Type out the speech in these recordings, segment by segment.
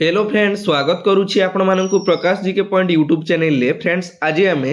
Hello friends, स्वागत करुच्ची आपण मानकु प्रकाश जी के पॉइंट यूट्यूब चैनल ले। फ्रेंड्स, आज आम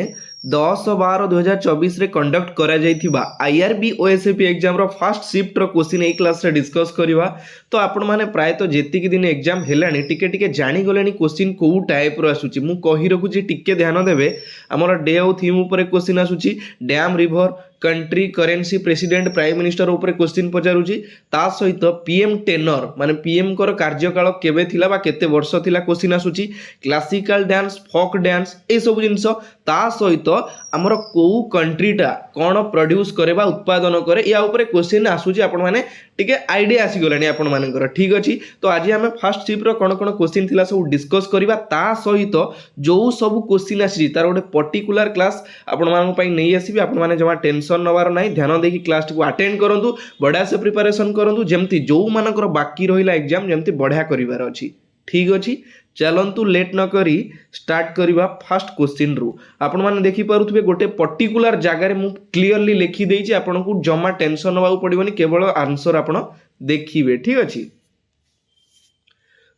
10/12/2024 रे कंडक्ट करा जाइथिबा IRB OSAP exam row first shift रो क्वेश्चन ए क्लास रे डिस्कस करवा। तो आपण माने प्राय तो जेतिक दिन एग्जाम हेलानी टिके टिके जानि गलेनी क्वेश्चन को टाइप रो आसुची। मु कहि रखुची टिके ध्यान देबे। हमर डे और थीम ऊपर क्वेश्चन आसुची dam river country currency president prime minister ऊपर क्वेश्चन पचारुची। ता सहित पीएम टेनर माने पीएम कर कार्यकाल केबे थिला बा केते वर्ष थिला क्वेश्चन आसुची। क्लासिकल डांस फोक डांस ए सब जिंस ता सहित आमर को कंट्रीटा कौन प्रोड्यूस करे बा उत्पादन करे या ऊपर क्वेश्चन आसुची। आपण माने टिके आईडिया आसी गलानी आपण मानकर। ठीक अछि, तो आज आमे फर्स्ट शिफ्ट रो कोन कोन क्वेश्चन थिला सब डिस्कस करबा। ता सहित जो सब क्वेश्चन आसी तार गोटे पर्टिकुलर क्लास आपण मानक पई नै आसीबी। आपण माने जमा टेंशन नवार नै, ध्यान देकी क्लास को अटेंड करंतु, बढ़िया से प्रिपरेशन करंतु, जेमति जो मानकर बाकी रहिला एग्जाम जेमति बढ़िया करिवार अछि। ठीक अछि, चलंतु लेट न करी स्टार्ट करिबा फर्स्ट क्वेश्चन रु। आपण माने देखि पारुथबे गोटे पर्टिकुलर जगह रे मु क्लियरली लिखि देइछि, आपण को जमा टेंशन नबाउ पड़िबनी, केवल आंसर आपण देखिबे। ठीक अछि,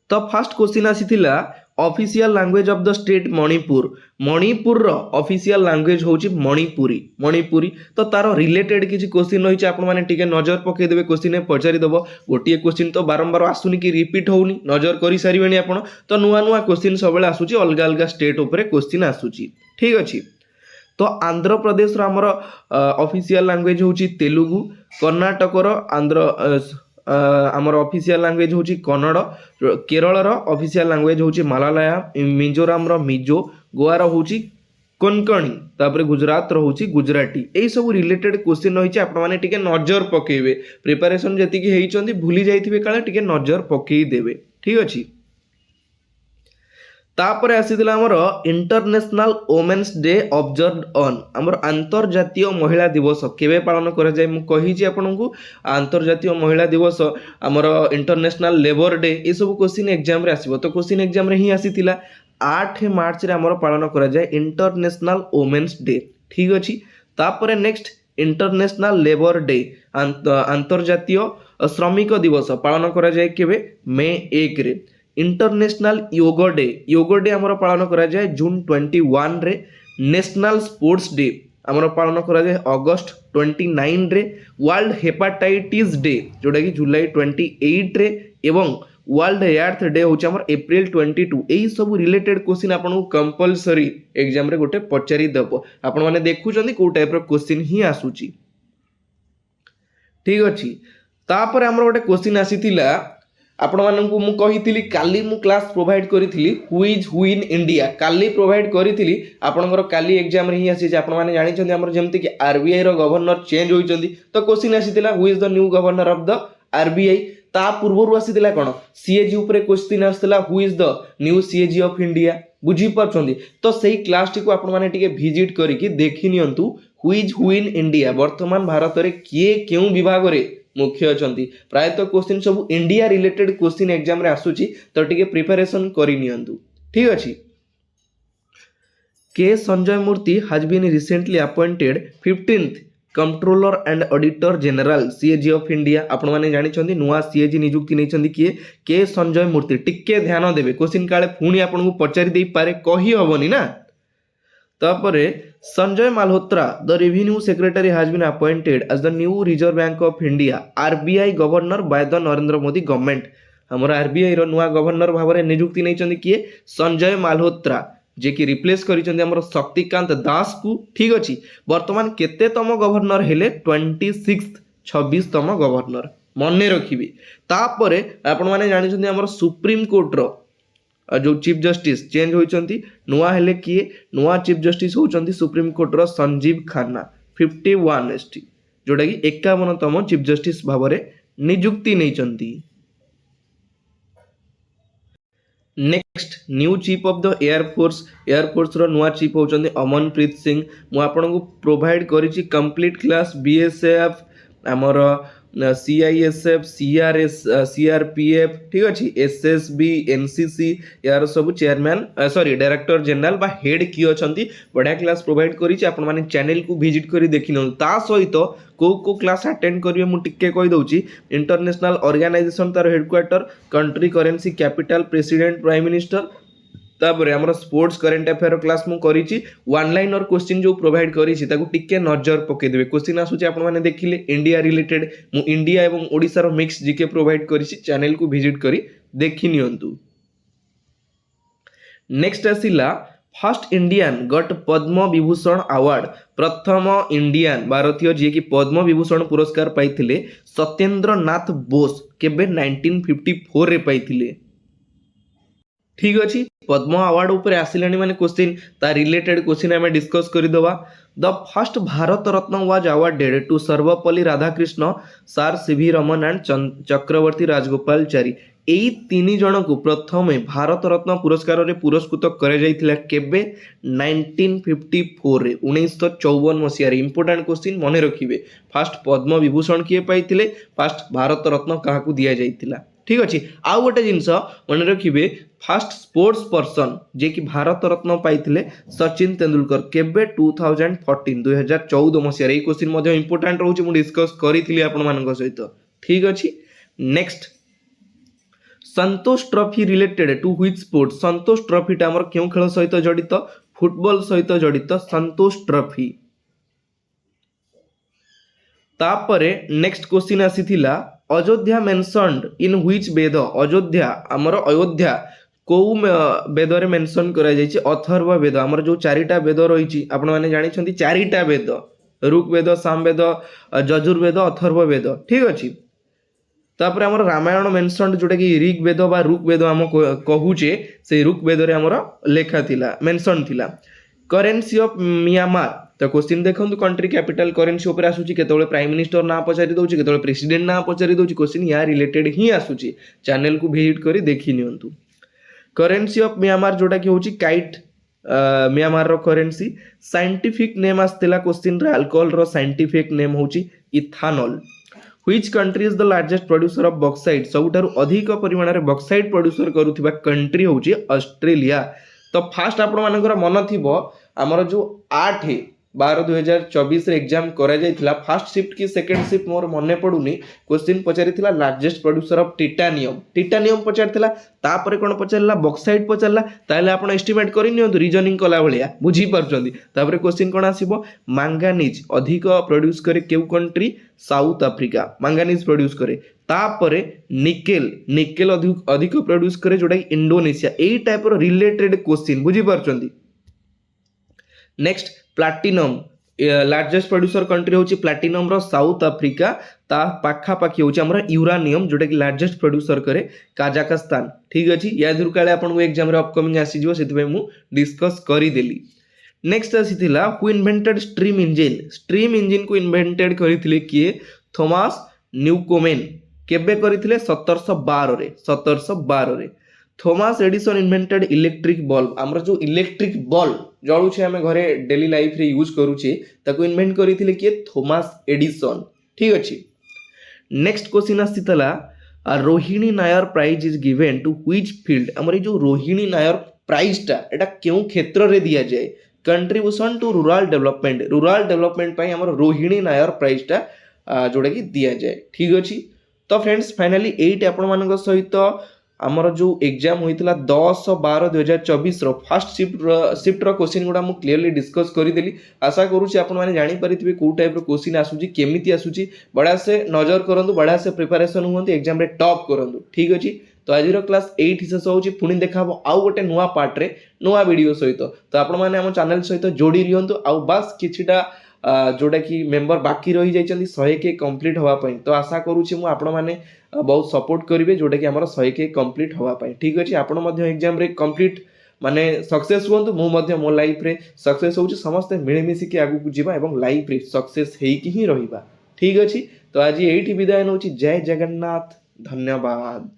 तो फर्स्ट क्वेश्चन आसीथिला official language of the state Manipur. Manipur रो ऑफिशियल लैंग्वेज होची मणिपुरी। मणिपुरी तो तारो रिलेटेड किछि क्वेश्चन रहिछि, आपण माने टिके नजर पकई देबे। क्वेश्चन ने पचारि दबो, गोटिए क्वेश्चन तो बारंबार आसुनी कि रिपीट होउनी, नजर करि सारिबेनी आपण। तो नुआ नुआ क्वेश्चन सबले आसुची, अलगा अलगा स्टेट ऊपर क्वेश्चन आसुची। ठीक अछि, तो आंध्र प्रदेश रो हमर ऑफिशियल लैंग्वेज होची तेलुगु। कर्नाटक रो आमर ऑफिशियल लैंग्वेज होची कन्नड़। केरल रो ऑफिशियल लैंग्वेज होची मलयालम। मिजोरम रो मिजो। गोवा रो होची कोंकणी। तापर गुजरात रो होची गुजराती। एई सब रिलेटेड क्वेश्चन रहिछि, आपण माने टिके नजर पकेइबे। प्रिपरेशन जति कि हेइचंदी भूली जाइथिबे काले टिके नजर पकेइ देबे। ठीक अछि, तापर आसीथिला हमर international women's day observed on. हमर अंतर्जातीय महिला दिवस केबे पालन करा जाय मु कहिछि आपनकु। अंतर्जातीय महिला दिवस हमर इंटरनेशनल लेबर डे ए सब क्वेश्चन एग्जाम रे आसीबो। तो क्वेश्चन एग्जाम रे ही आसीथिला 8 मार्च रे हमर पालन करा जाय इंटरनेशनल वुमेन्स डे। ठीक अछि, तापर नेक्स्ट इंटरनेशनल लेबर डे अंतर्जातीय श्रमिक दिवस पालन करा जाय केबे मई 1 रे। इंटरनेशनल योगा डे हमर पालन करा जाय जून 21 रे। नेशनल स्पोर्ट्स डे हमर पालन करा जाय अगस्त 29 रे। वर्ल्ड हेपाटाइटिस डे जोटा कि जुलाई 28 रे। एवं वर्ल्ड एर्थ डे होची हमर अप्रैल 22। एही सब रिलेटेड क्वेश्चन आपन कंपलसरी एग्जाम रे गोटे पचारि दबो। आपन माने देखुचंदी को टाइप रो क्वेश्चन ही आसुची। ठीक अछि, तापर हमर गोटे क्वेश्चन आसीथिला आपण मानकु मु कहिथिली काली मु क्लास प्रोवाइड करिथिली who is who in India. काली प्रोवाइड करिथिली, आपनकर काली एग्जाम रे ही आसी जे आपण माने जानि छथि हमर जेमति कि आरबीआई रो गवर्नर चेंज होइचंदी। तो क्वेश्चन आसीथिला who is the new governor of the RBI. ता पूर्वरु आसीथिला कोन सीएजी ऊपर क्वेश्चन आसीथिला who is the new CAG of India. बुझी परछंदी, तो सेही क्लास टी को आपण माने टिके विजिट करिकि देखि नियंतु who is who in India. वर्तमान भारत रे किए केउ विभाग रे मुख्य अछंती। प्रायतः क्वेश्चन सब इंडिया रिलेटेड क्वेश्चन एग्जाम रे आसुची, तो टिके प्रिपरेशन करि नियंतु। ठीक अछि, K Sanjay Murthy has been recently appointed 15th controller and auditor general CAG of India. आपण माने जानि छथि नुवा सीएजी नियुक्ति नै छथि किए के संजय मूर्ति। टिके ध्यान देबे, क्वेश्चन काले पुणी आपन को पचारि देई पारे, कहि हबनी ना। तापरे Sanjay Malhotra the revenue secretary has been appointed as the new Reserve Bank of India RBI governor by the Narendra Modi government. हमर आरबीआई रो नुवा गवर्नर भाबरे नियुक्ति नै छथि किए संजय मालहोत्रा, जे कि रिप्लेस करिसथि हमर शक्तिकांत दास को। ठीक अछि, वर्तमान केते तम गवर्नर हेले 26तम गवर्नर मने रखिबे। तापरे आपण माने जानि छथि हमर सुप्रीम कोर्ट रो जो चीफ जस्टिस चेंज होइचंती। नुआ हेले किए नुआ चीफ जस्टिस होचंती सुप्रीम कोर्ट रो संजीव खन्ना 51 एसटी, जोटा कि 51तम चीफ जस्टिस भाबरे नियुक्ति नैचंती। Next new chief of the air force रो नुआ चीफ होचंती अमनप्रीत सिंह। मु आपन को प्रोवाइड करिछि कंप्लीट क्लास बीएसएफ हमर CISF CRS CRPF ठीक अच्छे SSB NCC यार सब चेयरमैन सॉरी डायरेक्टर जनरल बा हेड किए अच्छा बढ़िया क्लास प्रोवाइड करी आपण मैंने चैनल को विजिट करी देखी न ता सहित को क्लास अटेंड करिवे मु टिके कहि दउची इंटरनेशनल ऑर्गेनाइजेशन तार headquarter country currency capital president prime minister तापर हमर स्पोर्ट्स करंट अफेयर क्लास मु करिछि वन लाइनर क्वेश्चन जो प्रोवाइड करिछि ताको टिके नजर पके देबे क्वेश्चन आसुछि आपण माने देखिले इंडिया रिलेटेड मु इंडिया एवं ओडिसा रो मिक्स जीके प्रोवाइड करिछि चैनल को विजिट करी देखि नियंतु नेक्स्ट आसिला फर्स्ट इंडियन गट पद्म विभूषण अवार्ड प्रथम इंडियन भारतीय जी की पद्म विभूषण पुरस्कार पाइथिले सत्येंद्र नाथ बोस केबे 1954 रे पाइथिले ठीक अच्छी पद्म अवार्ड ऊपर आसिलानी माने क्वेश्चन ता रिलेटेड क्वेश्चन हमें डिस्कस कर दवा the first Bharat Ratna was awarded to Sarvepalli Radhakrishnan sir C V Raman and Chakravarti Rajagopalachari एई तीन जन को प्रथम भारत रत्न पुरस्कार रे पुरस्कृत करा जायतिला केबे 1954 रे 1954 मसिया रे इंपोर्टेंट क्वेश्चन मने रखिबे फर्स्ट पद्म विभूषण किए पाइतिले फर्स्ट भारत रत्न काहाकू दिया जायतिला ठीक अच्छे आउ गोटे जिनस मन रखिए फास्ट स्पोर्ट्स पर्सन जे कि भारत रत्न पाइथिले सचिन तेंदुलकर केबे 2014 मसिया रे क्वेश्चन मध्ये इंपोर्टेंट रहउछि मु डिस्कस करिथिली आपण मानक सहित ठीक अछि next Santosh trophy related to which sport Santosh trophy टा हमर केउ खेल सहित जड़ित फुटबॉल सहित जड़ित संतोष ट्रॉफी तापरे नेक्स्ट क्वेश्चन आसीथिला Ayodhya mentioned in which Veda Ayodhya हमर अयोध्या को वेद रे मेंशन करा जायछि अथर्व वेद हमर जो चारिटा वेद रहिछि आपण माने जानि छथि चारिटा वेद ऋग वेद सामवेद यजुर्वेद अथर्व वेद ठीक अछि तापर हमर रामायण मेंशनड जोटा कि ऋग वेद बा ऋग वेद हम कहूचे से ऋग वेद रे हमर लेखा थिला मेंशन थिला करेंसी ऑफ म्यांमार तो क्वेश्चन देखो कंट्री कैपिटल करेंसी ऊपर आसुची केतोले प्राइम मिनिस्टर ना पचारि दउची केतोले प्रेसिडेंट ना पचारि दउची क्वेश्चन या रिलेटेड ही आसुची चैनल को विजिट करी देखि नियंतु करेंसी ऑफ म्यांमार जोटा कि होची काइट म्यांमार रो करेंसी साइंटिफिक नेम आस्तेला क्वेश्चन रे अल्कोहल रो साइंटिफिक नेम होची ethanol which country is the largest producer of bauxite सबुठारु अधिक परिमाण रे बॉक्साइट प्रोड्यूसर करूथिबा कंट्री होची ऑस्ट्रेलिया तो फास्ट आपण मानकर मन थिबो हमर जो 8/12/2024 रे एग्जाम करा जायतिला फर्स्ट शिफ्ट की सेकंड शिफ्ट मोर मने पडुनी क्वेश्चन पचारिथिला लार्जेस्ट प्रोड्यूसर ऑफ टिटानियम पचारिथिला तापरे कोन पचारला बॉक्साइट पचारला ताले आपण एस्टिमेट करि नियंतु रीजनिंग कला भलिया बुझी परचंदी तापरे क्वेश्चन कोन आसीबो मैंगानीज अधिक प्रोड्यूस करे केउ country South Africa manganese produce करे तापरे निकेल अधिक प्रोड्यूस करे जोटा इंडोनेशिया एई टाइप रो रिलेटेड क्वेश्चन बुझी परचंदी next platinum largest producer country होची प्लाटिनम रो साउथ अफ्रीका ता पाखा पाखी होची हमरा यूरानियम जोटा कि लार्जेस्ट प्रोड्यूसर करे काजाकिस्तान ठीक अछि या दुर काले आपन को एग्जाम रे अपकमिंग आसी जिवो सेति पे मु डिस्कस करी देली नेक्स्ट आसीथिला हु इन्वेंटेड स्ट्रीम इंजन को इन्वेंटेड करिथिले किए थॉमस न्यूकोमेन केबे करिथिले 1712 रे Thomas Edison invented electric bulb हमर जो इलेक्ट्रिक बल्ब जळुछे हमें घरे डेली लाइफ रे यूज करूछे ताको इन्वेंट करिथिले किए थॉमस एडिसन ठीक अछि नेक्स्ट क्वेश्चन आसीतला Rohini Nayar prize is given to which field हमर जो रोहिणी नायर प्राइज टा एटा केउ क्षेत्र रे दिया जाय कंट्रीब्यूशन टू रूरल डेवलपमेंट पई हमर रोहिणी नायर प्राइज टा जोडा कि दिया जाय ठीक अछि तो फ्रेंड्स फाइनली 8 आपण मानक सहित आमर जो एग्जाम होइतिला 10/12/2024 रो फर्स्ट शिफ्ट रो क्वेश्चन गुडा मु क्लियरली डिस्कस करिदेली आशा करूची आपण माने जानि परिथिबे को टाइप रो क्वेश्चन आसुची केमिति आसुची बडा से नजर करंतु बडा से प्रिपरेशन हुंतु एग्जाम रे टॉप करंतु ठीक अछि तो आज रो क्लास 8 शेष होची पुनी देखाबो आउ गोटे नुवा पार्ट रे नुवा वीडियो सहित तो आपण माने हम चैनल सहित जोडी रियंतु आउ बस किछिटा जोटा कि मेंबर बाकी रही जाइछन्ती 100 के कंप्लीट होवा पई तो आशा करूची मु आपण माने बहुत सपोर्ट करिवे जोटा कि हमर 100 के कंप्लीट होवा पई ठीक अछि आपण मध्य एग्जाम रे कंप्लीट माने सक्सेस हुंतु मु मध्य मो लाइफ रे सक्सेस होउची समस्त मिले मिसी के आगु जिबा एवं लाइफ रे सक्सेस हेई कि ही रहिबा ठीक अछि तो आज एठी विदाय नउची जय जगन्नाथ धन्यवाद।